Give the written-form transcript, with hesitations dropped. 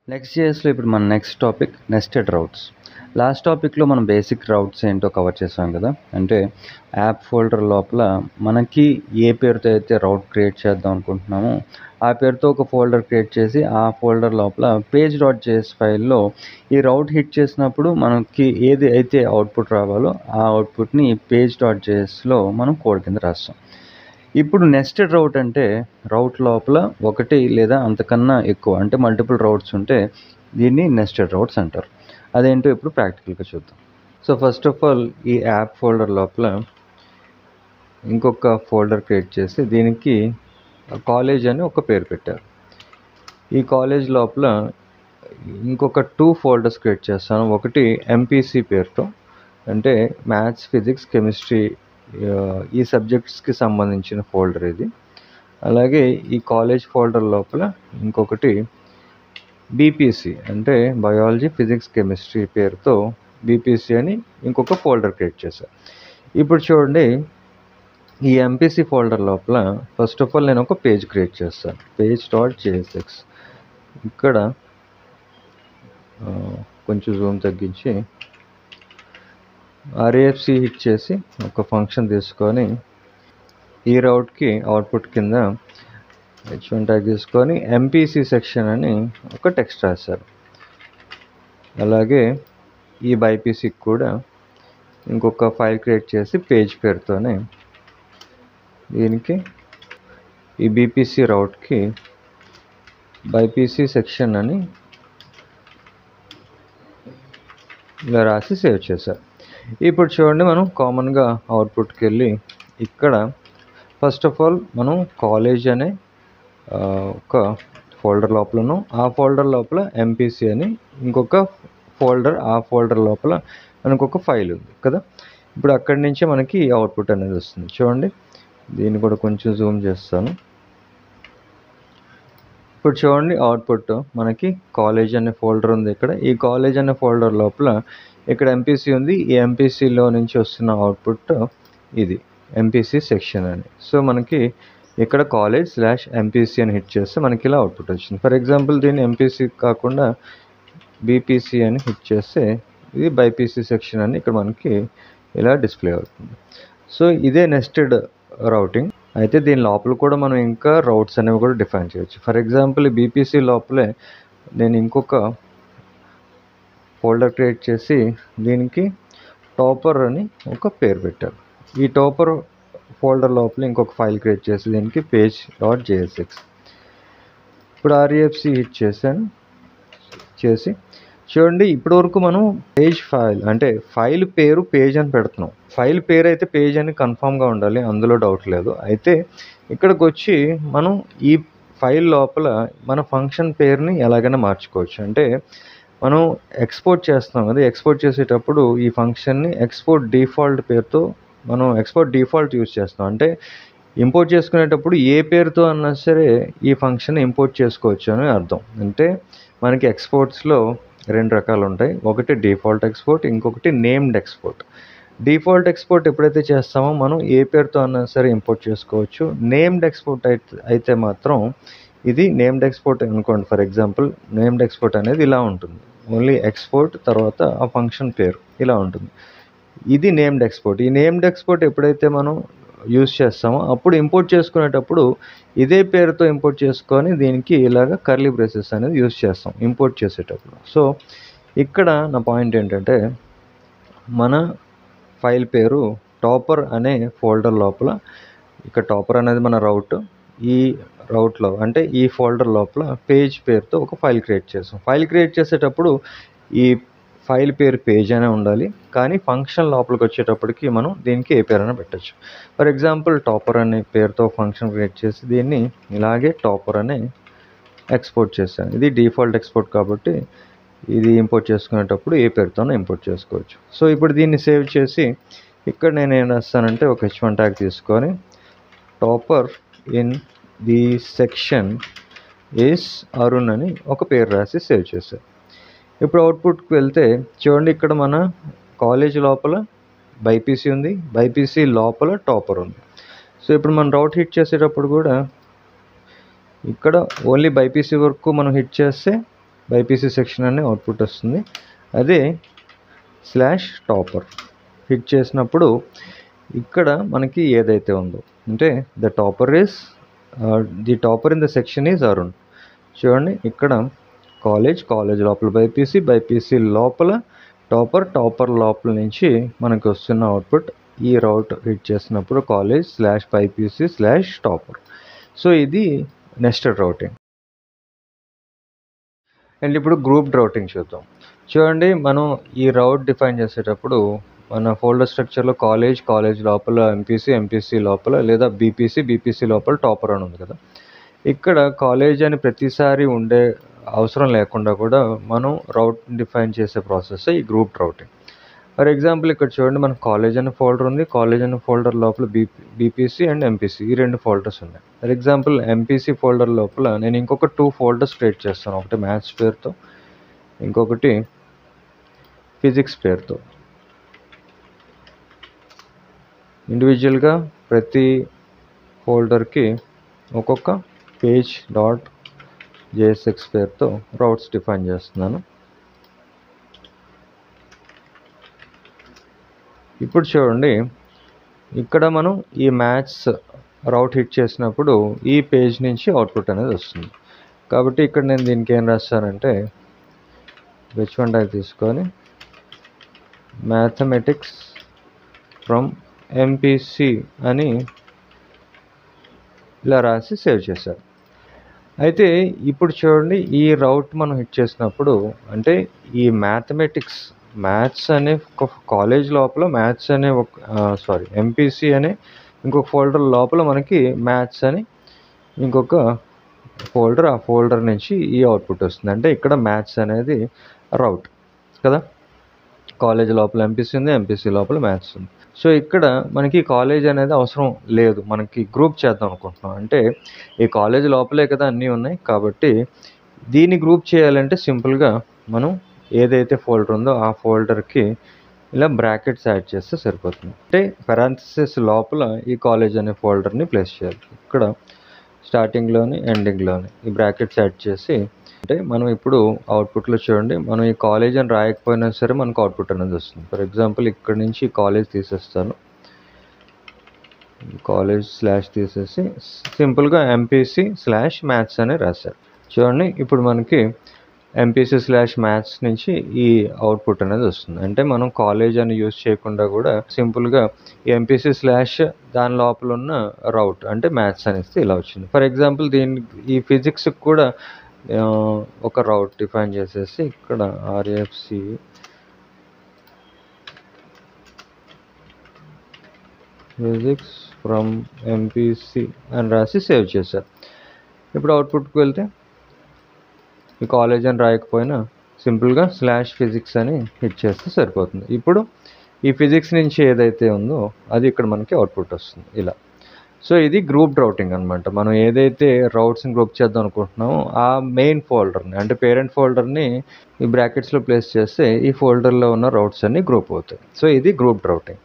నెక్స్ట్.js లో ఇప్పుడు మన next topic nested routes. Last టాపిక్లో మనం బేసిక్ రౌట్స్ ఏంటో కవర్ చేసాం కదా. అంటే యాప్ ఫోల్డర్ లోపల మనకి ఏ పేరుతో అయితే రౌట్ క్రియేట్ చేద్దాం అనుకుంటున్నామో ఆ పేరుతో ఒక ఫోల్డర్ క్రియేట్ చేసి ఆ ఫోల్డర్ లోపల page.js ఫైల్లో ఈ రౌట్ హిట్ చేసినప్పుడు మనకి ఏది అయితే అవుట్పుట్ రావాలో ఆ అవుట్పుట్ని page.jsలో మనం కోడ్ కింద రాస్తాం. ఇప్పుడు నెస్టెడ్ రౌట్ అంటే రౌట్ లోపల ఒకటి లేదా అంతకన్నా ఎక్కువ అంటే మల్టిపుల్ రౌట్స్ ఉంటే దీన్ని నెస్టెడ్ రౌట్స్ అంటారు. అదేంటో ఇప్పుడు ప్రాక్టికల్గా చూద్దాం. సో ఫస్ట్ ఆఫ్ ఆల్ ఈ యాప్ ఫోల్డర్ లోపల ఇంకొక ఫోల్డర్ క్రియేట్ చేసి దీనికి కాలేజ్ అని ఒక పేరు పెట్టారు. ఈ కాలేజ్ లోపల ఇంకొక 2 ఫోల్డర్స్ క్రియేట్ చేస్తాను. ఒకటి ఎంపీసీ పేరుతో, అంటే మ్యాథ్స్, ఫిజిక్స్, కెమిస్ట్రీ ఈ సబ్జెక్ట్స్కి సంబంధించిన ఫోల్డర్ ఇది. అలాగే ఈ కాలేజ్ ఫోల్డర్ లోపల ఇంకొకటి బీపీసీ అంటే బయాలజీ, ఫిజిక్స్, కెమిస్ట్రీ పేరుతో బీపీసీ అని ఇంకొక ఫోల్డర్ క్రియేట్ చేశాను. ఇప్పుడు చూడండి, ఈ ఎంపీసీ ఫోల్డర్ లోపల ఫస్ట్ ఆఫ్ ఆల్ నేను ఒక పేజ్ క్రియేట్ చేస్తాను, page.jsx. ఇక్కడ కొంచెం జూమ్ తగ్గించి RAFC హిట్ చేసి ఒక ఫంక్షన్ తీసుకొని ఈ రౌట్కి అవుట్పుట్ కింద h1 ట్యాగ్ తీసుకొని ఎంపీసీ సెక్షన్ అని ఒక టెక్స్ట్ రాశారు. అలాగే ఈ బైపీసీకి కూడా ఇంకొక ఫైల్ క్రియేట్ చేసి పేజ్ పేరుతోనే దీనికి ఈ బీపీసీ రౌట్కి బైపీసీ సెక్షన్ అని ఇలా రాసి సేవ్ చేశారు. ఇప్పుడు చూడండి, మనం కామన్గా అవుట్పుట్కి వెళ్ళి ఇక్కడ ఫస్ట్ ఆఫ్ ఆల్ మనం కాలేజ్ అనే ఒక ఫోల్డర్ లోపలను, ఆ ఫోల్డర్ లోపల ఎంపీసీ అని ఇంకొక ఫోల్డర్, ఆ ఫోల్డర్ లోపల మనకు ఒక ఫైల్ ఉంది కదా. ఇప్పుడు అక్కడి నుంచే మనకి అవుట్పుట్ అనేది వస్తుంది. చూడండి, దీన్ని కూడా కొంచెం జూమ్ చేస్తాను. ఇప్పుడు చూడండి, అవుట్పుట్ మనకి కాలేజ్ అనే ఫోల్డర్ ఉంది. ఇక్కడ ఈ కాలేజ్ అనే ఫోల్డర్ లోపల ఇక్కడ ఎంపీసీ ఉంది. ఈ ఎంపీసీలో నుంచి వస్తున్న అవుట్పుట్ ఇది ఎంపీసీ సెక్షన్ అని. సో మనకి ఇక్కడ college/MPC అని హిట్ చేస్తే మనకి ఇలా అవుట్పుట్ వచ్చింది. ఫర్ ఎగ్జాంపుల్ దీన్ని ఎంపీసీ కాకుండా బీపీసీ అని హిట్ చేస్తే ఇది బైపీసీ సెక్షన్ అని ఇక్కడ మనకి ఇలా డిస్ప్లే అవుతుంది. సో ఇదే నెస్టెడ్ రౌటింగ్. అయితే దీని లోపల కూడా మనం ఇంకా రౌట్స్ అనేవి కూడా డిఫైన్ చేయొచ్చు. ఫర్ ఎగ్జాంపుల్ ఈ బీపీసీ లోపలే నేను ఇంకొక ఫోల్డర్ క్రియేట్ చేసి దీనికి టాపర్ అని ఒక పేరు పెట్టాను. ఈ టాపర్ ఫోల్డర్ లోపల ఇంకొక ఫైల్ క్రియేట్ చేసి దీనికి page.jsx. ఇప్పుడు RAFC హిట్ చేసి చూడండి, ఇప్పటి వరకు మనం పేజ్ ఫైల్ అంటే ఫైల్ పేరు పేజ్ అని పెడుతున్నాం. ఫైల్ పేరు అయితే పేజ్ అని కన్ఫామ్గా ఉండాలి, అందులో డౌట్ లేదు. అయితే ఇక్కడికి వచ్చి మనం ఈ ఫైల్ లోపల మన ఫంక్షన్ పేరుని ఎలాగైనా మార్చుకోవచ్చు. అంటే మనం ఎక్స్పోర్ట్ చేస్తున్నాం కదా, ఎక్స్పోర్ట్ చేసేటప్పుడు ఈ ఫంక్షన్ని ఎక్స్పోర్ట్ డిఫాల్ట్ పేరుతో మనం ఎక్స్పోర్ట్ డిఫాల్ట్ యూజ్ చేస్తాం. అంటే ఇంపోర్ట్ చేసుకునేటప్పుడు ఏ పేరుతో అన్నా సరే ఈ ఫంక్షన్ ఇంపోర్ట్ చేసుకోవచ్చు అని అర్థం. అంటే మనకి ఎక్స్పోర్ట్స్లో 2 రకాలు ఉంటాయి. ఒకటి డిఫాల్ట్ ఎక్స్పోర్ట్, ఇంకొకటి నేమ్డ్ ఎక్స్పోర్ట్. డిఫాల్ట్ ఎక్స్పోర్ట్ ఎప్పుడైతే చేస్తామో మనం ఏ పేరుతో అన్నా సరే ఇంపోర్ట్ చేసుకోవచ్చు. నేమ్డ్ ఎక్స్పోర్ట్ అయితే మాత్రం ఇది నేమ్డ్ ఎక్స్పోర్ట్ అనుకోండి. ఫర్ ఎగ్జాంపుల్ నేమ్డ్ ఎక్స్పోర్ట్ అనేది ఇలా ఉంటుంది, ఓన్లీ ఎక్స్పోర్ట్ తర్వాత ఆ ఫంక్షన్ పేరు ఇలా ఉంటుంది. ఇది నేమ్డ్ ఎక్స్పోర్ట్. ఈ నేమ్డ్ ఎక్స్పోర్ట్ ఎప్పుడైతే మనం యూజ్ చేస్తామో అప్పుడు ఇంపోర్ట్ చేసుకునేటప్పుడు ఇదే పేరుతో ఇంపోర్ట్ చేసుకొని దీనికి ఇలాగ కర్లీ బ్రేసెస్ అనేది యూజ్ చేస్తాం ఇంపోర్ట్ చేసేటప్పుడు. సో ఇక్కడ నా పాయింట్ ఏంటంటే, మన ఫైల్ పేరు టాపర్ అనే ఫోల్డర్ లోపల, ఇక్కడ టాపర్ అనేది మన రౌట్, ఈ రౌట్లో అంటే ఈ ఫోల్డర్ లోపల పేజ్ పేరుతో ఒక ఫైల్ క్రియేట్ చేస్తాం. ఫైల్ క్రియేట్ చేసేటప్పుడు ఈ ఫైల్ పేరు పేజ్ అనే ఉండాలి, కానీ ఫంక్షన్ లోపలికి వచ్చేటప్పటికి మనం దీనికి ఏ పేరైనా పెట్టచ్చు. ఫర్ ఎగ్జాంపుల్ టాపర్ అనే పేరుతో ఫంక్షన్ క్రియేట్ చేసి దీన్ని ఇలాగే టాపర్ అనే ఎక్స్పోర్ట్ చేశాను. ఇది డిఫాల్ట్ ఎక్స్పోర్ట్ కాబట్టి ఇది ఇంపోర్ట్ చేసుకునేటప్పుడు ఏ పేరుతోనో ఇంపోర్ట్ చేసుకోవచ్చు. సో ఇప్పుడు దీన్ని సేవ్ చేసి ఇక్కడ నేను ఏం రాస్తానంటే ఒక h1 ట్యాగ్ తీసుకొని topper in the section is Arun అని ఒక పేరు రాసి సేవ్ చేశాను. ఇప్పుడు అవుట్పుట్కి వెళ్తే చూడండి, ఇక్కడ మన కాలేజ్ లోపల బైపీసీ ఉంది, బైపీసీ లోపల టాపర్ ఉంది. సో ఇప్పుడు మనం రౌట్ హిట్ చేసేటప్పుడు కూడా ఇక్కడ ఓన్లీ బైపీసీ వరకు మనం హిట్ చేస్తే బైపీసీ సెక్షన్ అనే అవుట్పుట్ వస్తుంది. అదే /topper హిట్ చేసినప్పుడు ఇక్కడ మనకి ఏదైతే ఉందో అంటే the topper in the section is Arun. చూడండి ఇక్కడ కాలేజ్ లోపల బైపీసీ లోపల టాపర్ లోపల నుంచి మనకు వస్తున్న అవుట్పుట్ ఈ రౌట్ హిట్ చేసినప్పుడు college/bypc/topper. సో ఇది నెస్టెడ్ రౌటింగ్. అండ్ ఇప్పుడు గ్రూప్ రౌటింగ్ చూద్దాం. చూడండి మనం ఈ రౌట్ డిఫైన్ చేసేటప్పుడు మన ఫోల్డర్ స్ట్రక్చర్లో కాలేజ్ లోపల ఎంపీసీ లోపల లేదా బీపీసీ లోపల టాపర్ అని ఉంది కదా. ఇక్కడ కాలేజ్ అని ప్రతిసారి ఉండే అవసరం లేకుండా కూడా మనం రౌట్ డిఫైన్ చేసే ప్రాసెస్ ఈ గ్రూప్ రౌటింగ్. ఫర్ ఎగ్జాంపుల్ ఇక్కడ చూడండి మనకు కాలేజ్ అనే ఫోల్డర్ ఉంది. కాలేజ్ అనే ఫోల్డర్ లోపల బీపీసీ అండ్ ఎంపీసీ ఈ 2 ఫోల్డర్స్ ఉన్నాయి. ఫర్ ఎగ్జాంపుల్ ఎంపీసీ ఫోల్డర్ లోపల నేను ఇంకొక 2 ఫోల్డర్స్ క్రియేట్ చేస్తాను. ఒకటి మ్యాథ్స్ పేరుతో, ఇంకొకటి ఫిజిక్స్ పేరుతో. ఇండివిజువల్గా ప్రతి ఫోల్డర్కి ఒక్కొక్క page.jsx పేరుతో రౌట్స్ డిఫైన్ చేస్తున్నాను. ఇప్పుడు చూడండి ఇక్కడ మనం ఈ మ్యాథ్స్ రౌట్ హిట్ చేసినప్పుడు ఈ పేజ్ నుంచి అవుట్పుట్ అనేది వస్తుంది. కాబట్టి ఇక్కడ నేను దీనికి ఏం రాస్తానంటే h1 ట్యాగ్ తీసుకొని మ్యాథమెటిక్స్ ఫ్రమ్ ఎంపీసీ అని ఇలా రాసి సేవ్ చేశారు. అయితే ఇప్పుడు చూడండి ఈ రౌట్ మనం హిట్ చేసినప్పుడు అంటే ఈ మ్యాథ్స్ అనే ఒక కాలేజ్ లోపల ఎంపీసీ అనే ఇంకొక ఫోల్డర్ లోపల మనకి మ్యాథ్స్ అని ఇంకొక ఫోల్డర్, ఆ ఫోల్డర్ నుంచి ఈ అవుట్పుట్ వస్తుంది. అంటే ఇక్కడ మ్యాథ్స్ అనేది రౌట్ కదా. కాలేజ్ లోపల ఎంపీసీ ఉంది, ఎంపీసీ లోపల మ్యాథ్స్ ఉంది. సో ఇక్కడ మనకి కాలేజ్ అనేది అవసరం లేదు, మనకి గ్రూప్ చేద్దాం అనుకుంటున్నాం. అంటే ఈ కాలేజ్ లోపలే కదా అన్నీ ఉన్నాయి కాబట్టి దీన్ని గ్రూప్ చేయాలంటే సింపుల్గా మనం ఏదైతే ఫోల్డర్ ఉందో ఆ ఫోల్డర్కి ఇలా బ్రాకెట్స్ యాడ్ చేస్తే సరిపోతుంది. అంటే పెరాంథసిస్ లోపల ఈ కాలేజ్ అనే ఫోల్డర్ని ప్లేస్ చేయాలి. ఇక్కడ స్టార్టింగ్లోని ఎండింగ్లోని ఈ బ్రాకెట్స్ యాడ్ చేసి అంటే మనం ఇప్పుడు అవుట్పుట్లో చూడండి మనం ఈ కాలేజ్ అని రాయకపోయినా సరే మనకు అవుట్పుట్ అనేది వస్తుంది. ఫర్ ఎగ్జాంపుల్ ఇక్కడ నుంచి కాలేజ్ తీసేస్తాను, కాలేజ్ తీసేసి సింపుల్గా ఎంపీసీ/మ్యాథ్స్ అని రాశారు. చూడండి ఇప్పుడు మనకి ఎంపీసీ/మ్యాథ్స్ నుంచి ఈ అవుట్పుట్ అనేది వస్తుంది. అంటే మనం కాలేజ్ అని యూజ్ చేయకుండా కూడా సింపుల్గా ఎంపీసీ/ దాని లోపల ఉన్న రౌట్ అంటే మ్యాథ్స్ అనేసి ఇలా వచ్చింది. ఫర్ ఎగ్జాంపుల్ ఈ ఫిజిక్స్కి కూడా ఒక రౌట్ డిఫైన్ చేసేసి ఇక్కడ RFC ఫిజిక్స్ ఫ్రమ్ ఎంపీసీ అని రాసి సేవ్ చేశారు. ఇప్పుడు అవుట్పుట్కి వెళ్తే ఈ కాలేజ్ అని రాయకపోయినా సింపుల్గా /physics అని హిట్ చేస్తే సరిపోతుంది. ఇప్పుడు ఈ ఫిజిక్స్ నుంచి ఏదైతే ఉందో అది ఇక్కడ మనకి అవుట్పుట్ వస్తుంది ఇలా. సో ఇది గ్రూప్ రౌటింగ్ అనమాట. మనం ఏదైతే రౌట్స్ని గ్రూప్ చేద్దాం అనుకుంటున్నామో ఆ మెయిన్ ఫోల్డర్ని అంటే పేరెంట్ ఫోల్డర్ని ఈ బ్రాకెట్స్లో ప్లేస్ చేస్తే ఈ ఫోల్డర్లో ఉన్న రౌట్స్ అన్ని గ్రూప్ అవుతాయి. సో ఇది గ్రూప్ రౌటింగ్.